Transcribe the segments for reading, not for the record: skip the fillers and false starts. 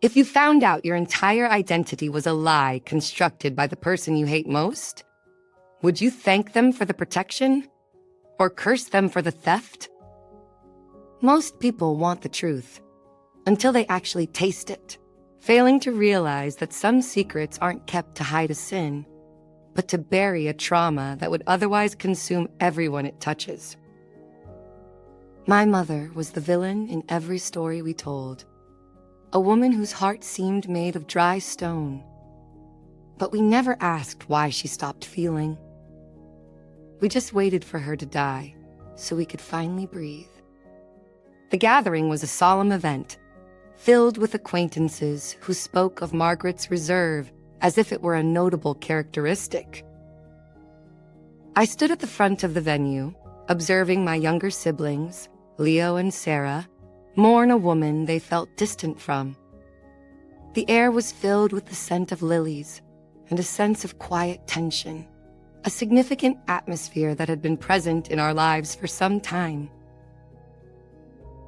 If you found out your entire identity was a lie constructed by the person you hate most, would you thank them for the protection? Or curse them for the theft? Most people want the truth until they actually taste it, failing to realize that some secrets aren't kept to hide a sin, but to bury a trauma that would otherwise consume everyone it touches. My mother was the villain in every story we told, a woman whose heart seemed made of dry stone. But we never asked why she stopped feeling. We just waited for her to die so we could finally breathe. The gathering was a solemn event, filled with acquaintances who spoke of Margaret's reserve as if it were a notable characteristic. I stood at the front of the venue, observing my younger siblings, Leo and Sarah, mourn a woman they felt distant from. The air was filled with the scent of lilies and a sense of quiet tension, a significant atmosphere that had been present in our lives for some time.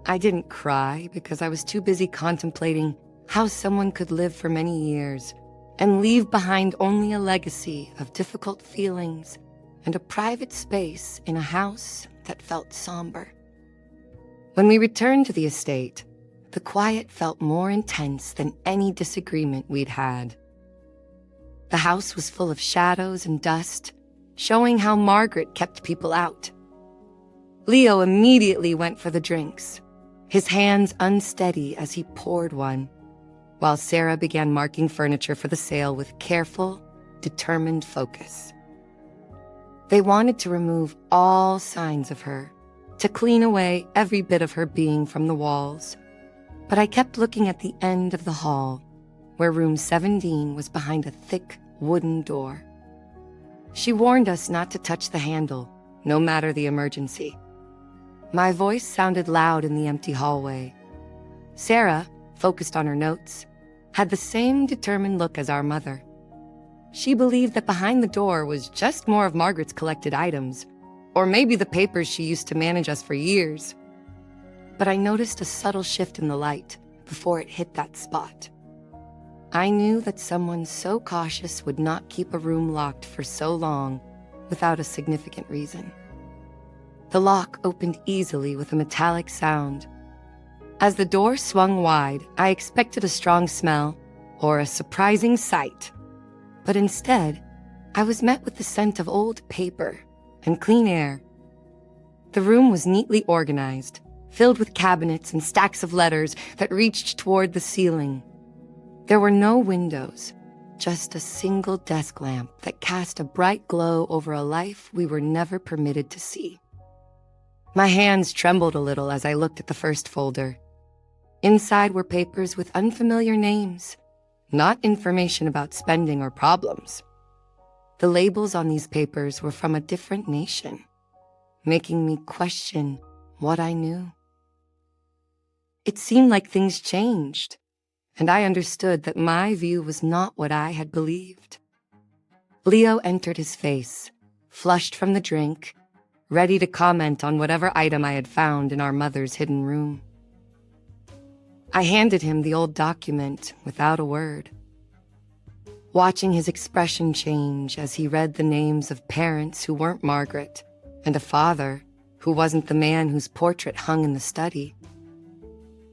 I didn't cry because I was too busy contemplating how someone could live for many years and leave behind only a legacy of difficult feelings and a private space in a house that felt somber. When we returned to the estate, the quiet felt more intense than any disagreement we'd had. The house was full of shadows and dust, showing how Margaret kept people out. Leo immediately went for the drinks, his hands unsteady as he poured one, while Sarah began marking furniture for the sale with careful, determined focus. They wanted to remove all signs of her, to clean away every bit of her being from the walls. But I kept looking at the end of the hall, where room 17 was behind a thick wooden door. She warned us not to touch the handle, no matter the emergency. My voice sounded loud in the empty hallway. Sarah, focused on her notes, had the same determined look as our mother. She believed that behind the door was just more of Margaret's collected items, or maybe the papers she used to manage us for years. But I noticed a subtle shift in the light before it hit that spot. I knew that someone so cautious would not keep a room locked for so long without a significant reason. The lock opened easily with a metallic sound. As the door swung wide, I expected a strong smell or a surprising sight. But instead, I was met with the scent of old paper and clean air. The room was neatly organized, filled with cabinets and stacks of letters that reached toward the ceiling. There were no windows, just a single desk lamp that cast a bright glow over a life we were never permitted to see. My hands trembled a little as I looked at the first folder. Inside were papers with unfamiliar names, not information about spending or problems. The labels on these papers were from a different nation, making me question what I knew. It seemed like things changed, and I understood that my view was not what I had believed. Leo entered his face, flushed from the drink, ready to comment on whatever item I had found in our mother's hidden room. I handed him the old document without a word. Watching his expression change as he read the names of parents who weren't Margaret and a father who wasn't the man whose portrait hung in the study.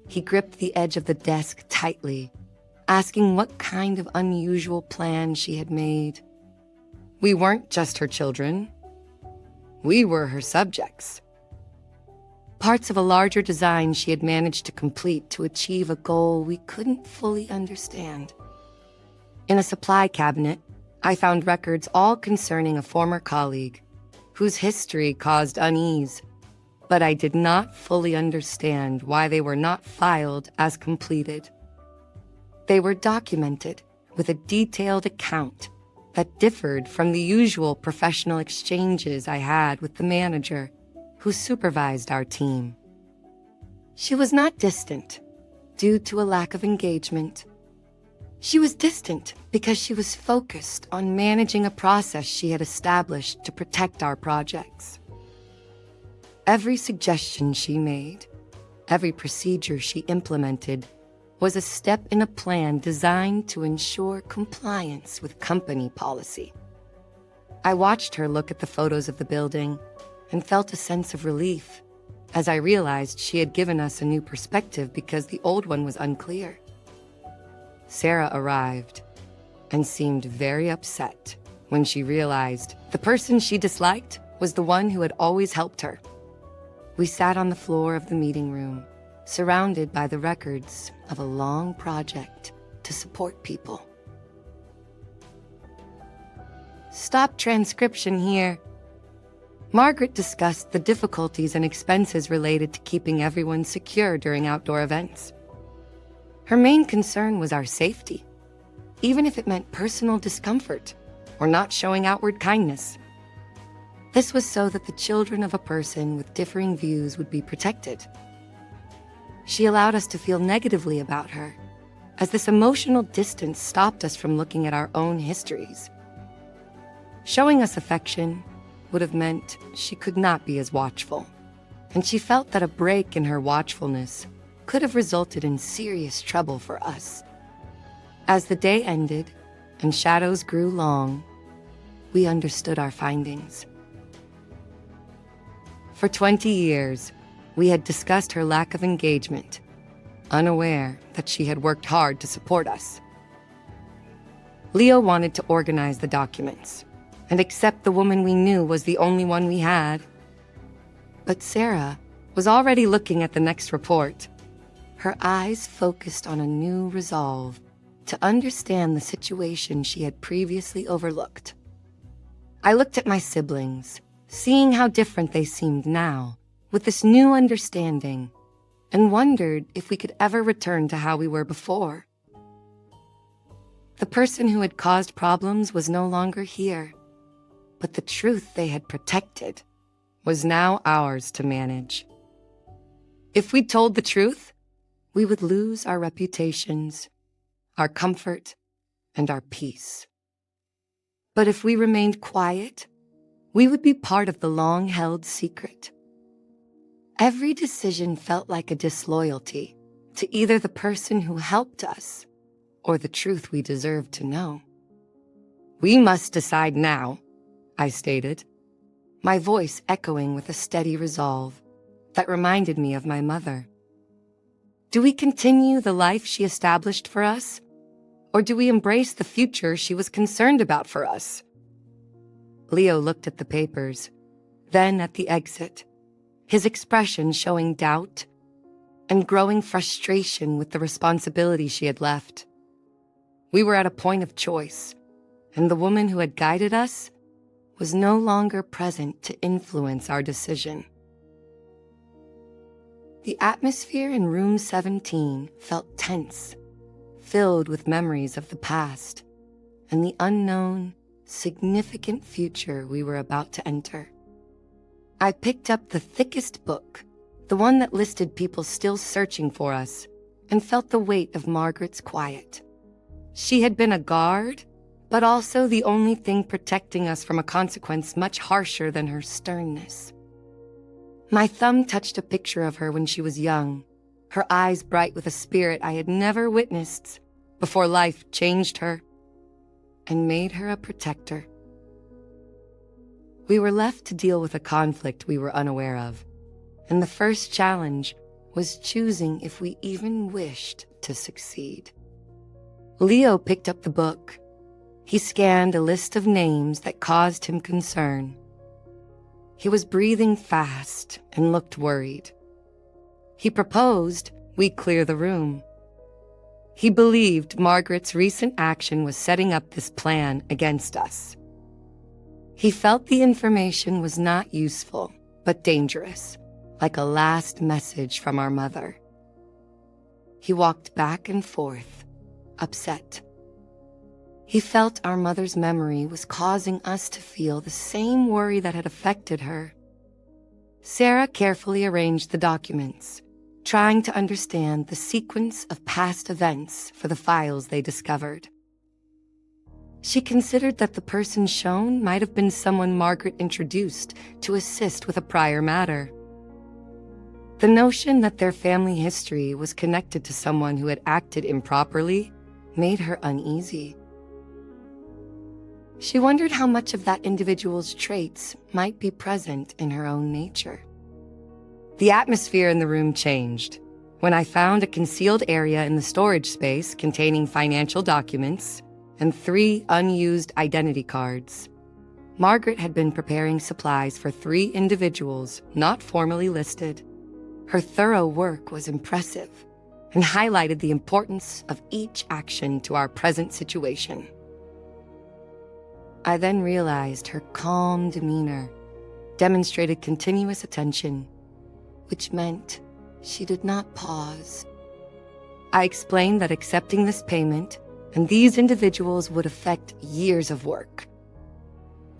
He gripped the edge of the desk tightly, asking what kind of unusual plan she had made. We weren't just her children. We were her subjects. Parts of a larger design she had managed to complete to achieve a goal we couldn't fully understand. In a supply cabinet, I found records all concerning a former colleague, whose history caused unease, but I did not fully understand why they were not filed as completed. They were documented with a detailed account that differed from the usual professional exchanges I had with the manager who supervised our team. She was not distant due to a lack of engagement. She was distant because she was focused on managing a process she had established to protect our projects. Every suggestion she made, every procedure she implemented, was a step in a plan designed to ensure compliance with company policy. I watched her look at the photos of the building and felt a sense of relief as I realized she had given us a new perspective because the old one was unclear. Sarah arrived and seemed very upset when she realized the person she disliked was the one who had always helped her. We sat on the floor of the meeting room, surrounded by the records of a long project to support people. Stop transcription here. Margaret discussed the difficulties and expenses related to keeping everyone secure during outdoor events. Her main concern was our safety, even if it meant personal discomfort or not showing outward kindness. This was so that the children of a person with differing views would be protected. She allowed us to feel negatively about her, as this emotional distance stopped us from looking at our own histories. Showing us affection would have meant she could not be as watchful, and she felt that a break in her watchfulness could have resulted in serious trouble for us. As the day ended and shadows grew long, we understood our findings. For 20 years, we had discussed her lack of engagement, unaware that she had worked hard to support us. Leo wanted to organize the documents and accept the woman we knew was the only one we had. But Sarah was already looking at the next report, her eyes focused on a new resolve to understand the situation she had previously overlooked. I looked at my siblings, seeing how different they seemed now with this new understanding, and wondered if we could ever return to how we were before. The person who had caused problems was no longer here, but the truth they had protected was now ours to manage. If we told the truth, we would lose our reputations, our comfort, and our peace. But if we remained quiet, we would be part of the long-held secret. Every decision felt like a disloyalty to either the person who helped us or the truth we deserved to know. "We must decide now," I stated, my voice echoing with a steady resolve that reminded me of my mother. Do we continue the life she established for us, or do we embrace the future she was concerned about for us? Leo looked at the papers, then at the exit, his expression showing doubt and growing frustration with the responsibility she had left. We were at a point of choice, and the woman who had guided us was no longer present to influence our decision. The atmosphere in room 17 felt tense, filled with memories of the past and the unknown, significant future we were about to enter. I picked up the thickest book, the one that listed people still searching for us, and felt the weight of Margaret's quiet. She had been a guard, but also the only thing protecting us from a consequence much harsher than her sternness. My thumb touched a picture of her when she was young, her eyes bright with a spirit I had never witnessed before life changed her and made her a protector. We were left to deal with a conflict we were unaware of, and the first challenge was choosing if we even wished to succeed. Leo picked up the book. He scanned a list of names that caused him concern. He was breathing fast and looked worried. He proposed we clear the room. He believed Margaret's recent action was setting up this plan against us. He felt the information was not useful, but dangerous, like a last message from our mother. He walked back and forth, upset. He felt our mother's memory was causing us to feel the same worry that had affected her. Sarah carefully arranged the documents, trying to understand the sequence of past events for the files they discovered. She considered that the person shown might have been someone Margaret introduced to assist with a prior matter. The notion that their family history was connected to someone who had acted improperly made her uneasy. She wondered how much of that individual's traits might be present in her own nature. The atmosphere in the room changed when I found a concealed area in the storage space containing financial documents and 3 unused identity cards. Margaret had been preparing supplies for 3 individuals not formally listed. Her thorough work was impressive and highlighted the importance of each action to our present situation. I then realized her calm demeanor demonstrated continuous attention, which meant she did not pause. I explained that accepting this payment and these individuals would affect years of work.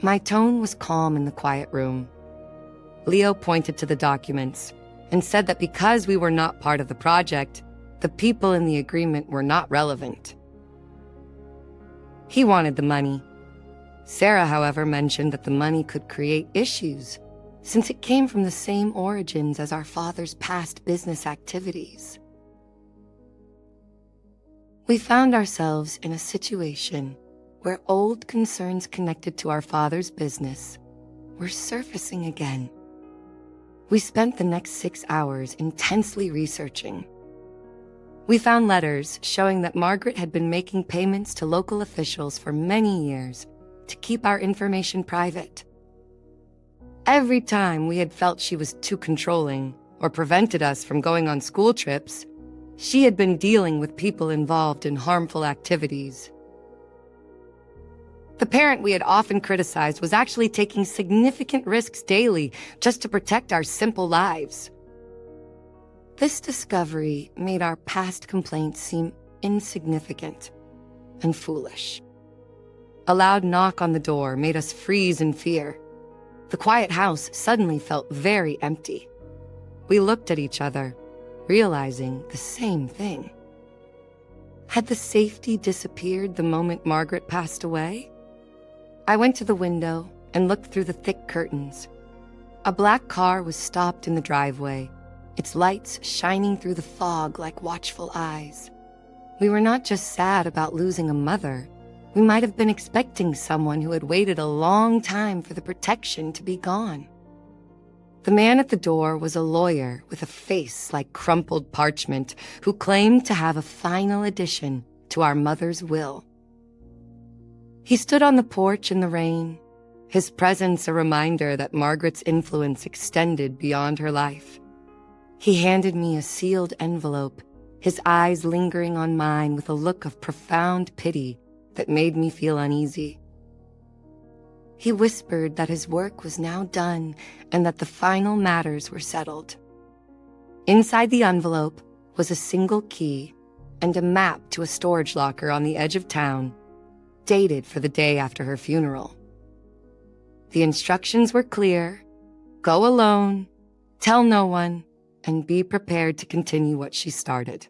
My tone was calm in the quiet room. Leo pointed to the documents and said that because we were not part of the project, the people in the agreement were not relevant. He wanted the money. Sarah, however, mentioned that the money could create issues since it came from the same origins as our father's past business activities. We found ourselves in a situation where old concerns connected to our father's business were surfacing again. We spent the next 6 hours intensely researching. We found letters showing that Margaret had been making payments to local officials for many years to keep our information private. Every time we had felt she was too controlling or prevented us from going on school trips, she had been dealing with people involved in harmful activities. The parent we had often criticized was actually taking significant risks daily just to protect our simple lives. This discovery made our past complaints seem insignificant and foolish. A loud knock on the door made us freeze in fear. The quiet house suddenly felt very empty. We looked at each other, realizing the same thing. Had the safety disappeared the moment Margaret passed away? I went to the window and looked through the thick curtains. A black car was stopped in the driveway, its lights shining through the fog like watchful eyes. We were not just sad about losing a mother. We might have been expecting someone who had waited a long time for the protection to be gone. The man at the door was a lawyer with a face like crumpled parchment who claimed to have a final addition to our mother's will. He stood on the porch in the rain, his presence a reminder that Margaret's influence extended beyond her life. He handed me a sealed envelope, his eyes lingering on mine with a look of profound pity that made me feel uneasy. He whispered that his work was now done and that the final matters were settled. Inside the envelope was a single key and a map to a storage locker on the edge of town, dated for the day after her funeral. The instructions were clear: go alone, tell no one, and be prepared to continue what she started.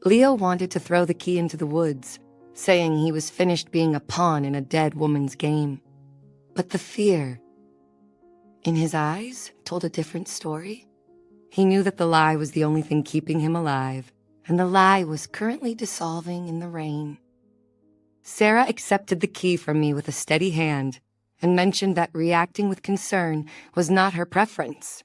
Leo wanted to throw the key into the woods, saying he was finished being a pawn in a dead woman's game. But the fear in his eyes told a different story. He knew that the lie was the only thing keeping him alive, and the lie was currently dissolving in the rain. Sarah accepted the key from me with a steady hand and mentioned that reacting with concern was not her preference.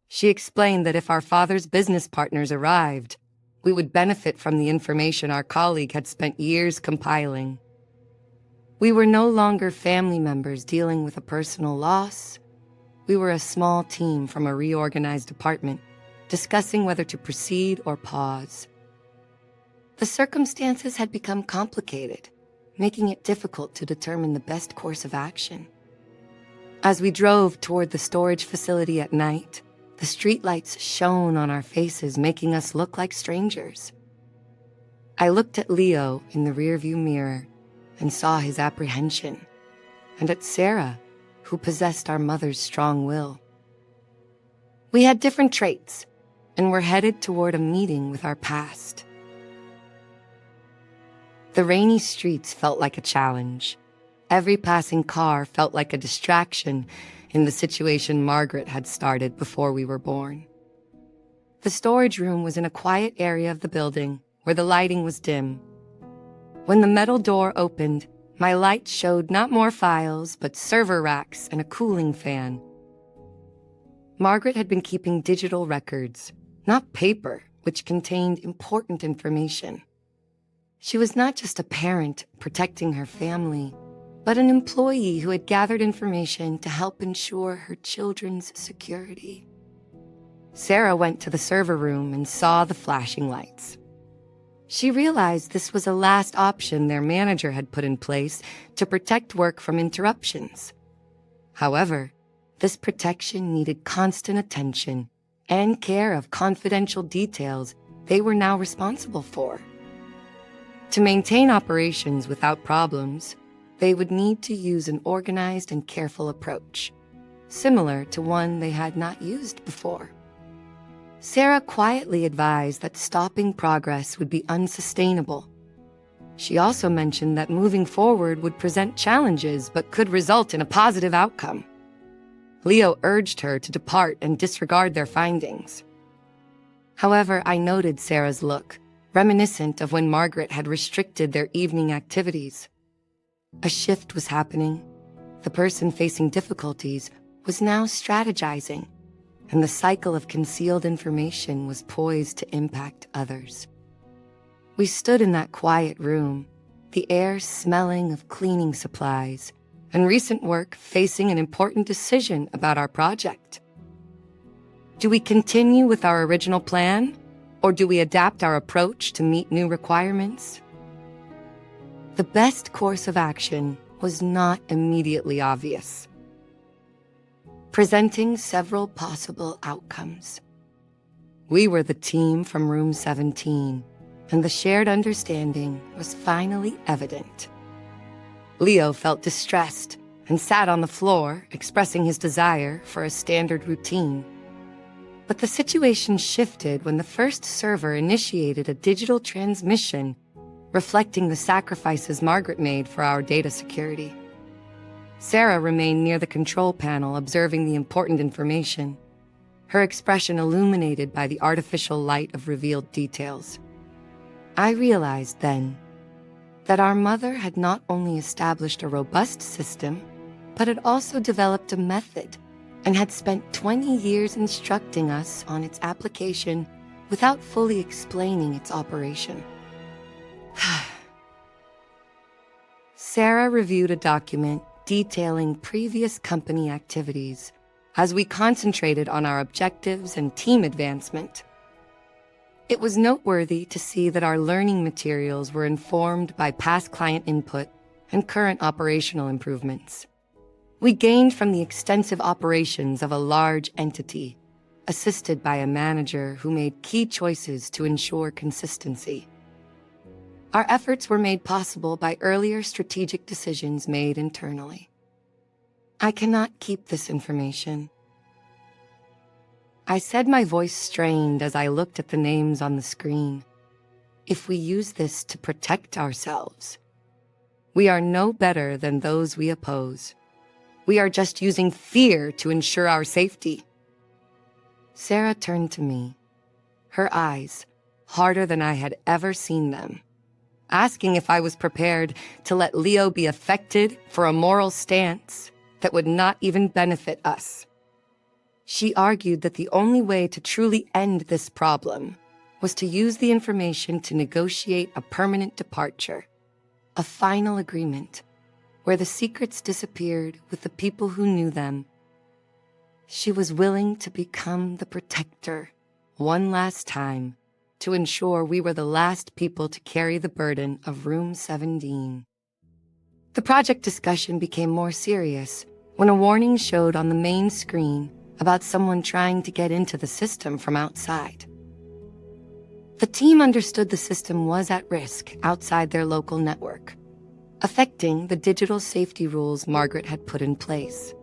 She explained that if our father's business partners arrived, we would benefit from the information our colleague had spent years compiling. We were no longer family members dealing with a personal loss. We were a small team from a reorganized department, discussing whether to proceed or pause. The circumstances had become complicated, making it difficult to determine the best course of action. As we drove toward the storage facility at night, the streetlights shone on our faces, making us look like strangers. I looked at Leo in the rearview mirror and saw his apprehension, and at Sarah, who possessed our mother's strong will. We had different traits and were headed toward a meeting with our past. The rainy streets felt like a challenge. Every passing car felt like a distraction in the situation Margaret had started before we were born. The storage room was in a quiet area of the building where the lighting was dim. When the metal door opened, my light showed not more files, but server racks and a cooling fan. Margaret had been keeping digital records, not paper, which contained important information. She was not just a parent protecting her family, but an employee who had gathered information to help ensure her children's security. Sarah went to the server room and saw the flashing lights. She realized this was a last option their manager had put in place to protect work from interruptions. However, this protection needed constant attention and care of confidential details they were now responsible for. To maintain operations without problems, they would need to use an organized and careful approach, similar to one they had not used before. Sarah quietly advised that stopping progress would be unsustainable. She also mentioned that moving forward would present challenges but could result in a positive outcome. Leo urged her to depart and disregard their findings. However, I noted Sarah's look, reminiscent of when Margaret had restricted their evening activities. A shift was happening. The person facing difficulties was now strategizing, and the cycle of concealed information was poised to impact others. We stood in that quiet room, the air smelling of cleaning supplies, and recent work facing an important decision about our project. Do we continue with our original plan, or do we adapt our approach to meet new requirements? The best course of action was not immediately obvious, presenting several possible outcomes. We were the team from Room 17, and the shared understanding was finally evident. Leo felt distressed and sat on the floor, expressing his desire for a standard routine. But the situation shifted when the first server initiated a digital transmission reflecting the sacrifices Margaret made for our data security. Sarah remained near the control panel, observing the important information, her expression illuminated by the artificial light of revealed details. I realized then that our mother had not only established a robust system, but had also developed a method and had spent 20 years instructing us on its application without fully explaining its operation. Sarah reviewed a document detailing previous company activities as we concentrated on our objectives and team advancement. It was noteworthy to see that our learning materials were informed by past client input and current operational improvements. We gained from the extensive operations of a large entity, assisted by a manager who made key choices to ensure consistency. Our efforts were made possible by earlier strategic decisions made internally. I cannot keep this information. I said, my voice strained as I looked at the names on the screen. If we use this to protect ourselves, we are no better than those we oppose. We are just using fear to ensure our safety. Sarah turned to me, her eyes harder than I had ever seen them, asking if I was prepared to let Leo be affected for a moral stance that would not even benefit us. She argued that the only way to truly end this problem was to use the information to negotiate a permanent departure, a final agreement, where the secrets disappeared with the people who knew them. She was willing to become the protector one last time to ensure we were the last people to carry the burden of Room 17. The project discussion became more serious when a warning showed on the main screen about someone trying to get into the system from outside. The team understood the system was at risk outside their local network, affecting the digital safety rules Margaret had put in place.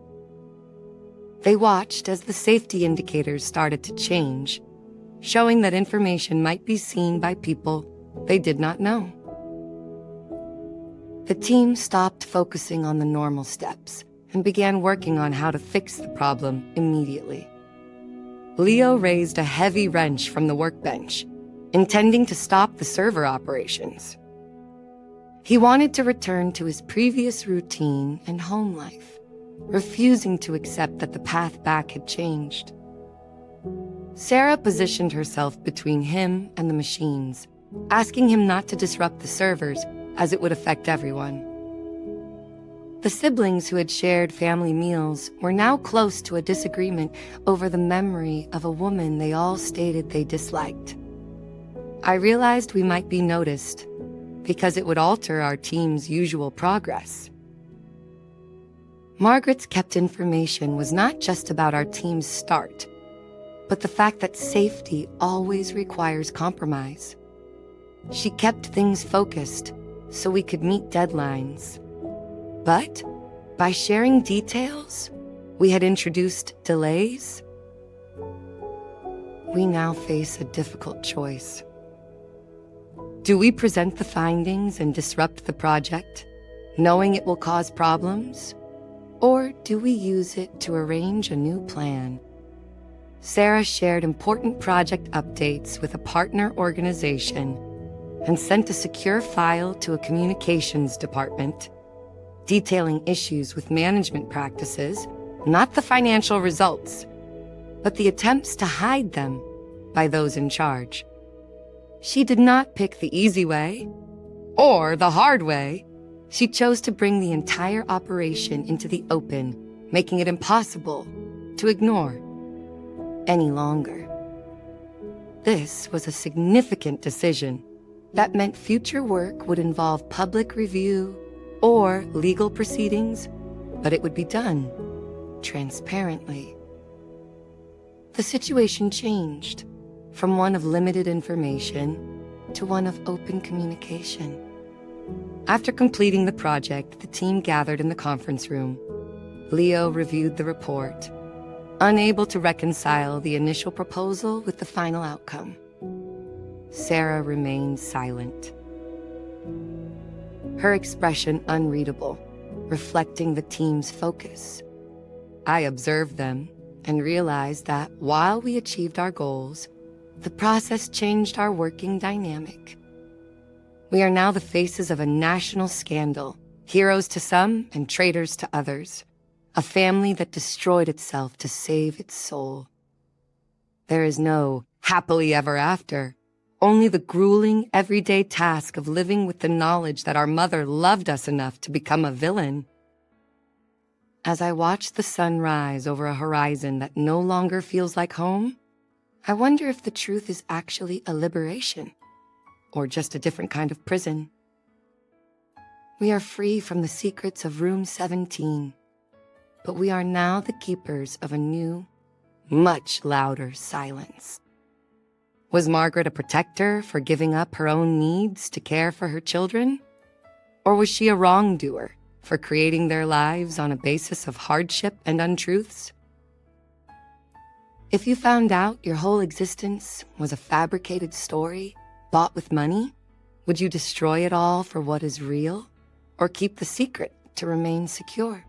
They watched as the safety indicators started to change, showing that information might be seen by people they did not know. The team stopped focusing on the normal steps and began working on how to fix the problem immediately. Leo raised a heavy wrench from the workbench, intending to stop the server operations. He wanted to return to his previous routine and home life, refusing to accept that the path back had changed. Sarah positioned herself between him and the machines, asking him not to disrupt the servers as it would affect everyone. The siblings who had shared family meals were now close to a disagreement over the memory of a woman they all stated they disliked. I realized we might be noticed because it would alter our team's usual progress. Margaret's kept information was not just about our team's start, but the fact that safety always requires compromise. She kept things focused so we could meet deadlines. But by sharing details, we had introduced delays. We now face a difficult choice. Do we present the findings and disrupt the project, knowing it will cause problems? Or do we use it to arrange a new plan? Sarah shared important project updates with a partner organization and sent a secure file to a communications department, detailing issues with management practices, not the financial results, but the attempts to hide them by those in charge. She did not pick the easy way or the hard way. She chose to bring the entire operation into the open, making it impossible to ignore any longer. This was a significant decision that meant future work would involve public review or legal proceedings, but it would be done transparently. The situation changed from one of limited information to one of open communication. After completing the project, the team gathered in the conference room. Leo reviewed the report, unable to reconcile the initial proposal with the final outcome. Sarah remained silent, her expression unreadable, reflecting the team's focus. I observed them and realized that while we achieved our goals, the process changed our working dynamic. We are now the faces of a national scandal, heroes to some and traitors to others, a family that destroyed itself to save its soul. There is no happily ever after, only the grueling everyday task of living with the knowledge that our mother loved us enough to become a villain. As I watch the sun rise over a horizon that no longer feels like home, I wonder if the truth is actually a liberation, or just a different kind of prison. We are free from the secrets of Room 17, but we are now the keepers of a new, much louder silence. Was Margaret a protector for giving up her own needs to care for her children? Or was she a wrongdoer for creating their lives on a basis of hardship and untruths? If you found out your whole existence was a fabricated story bought with money, would you destroy it all for what is real, or keep the secret to remain secure?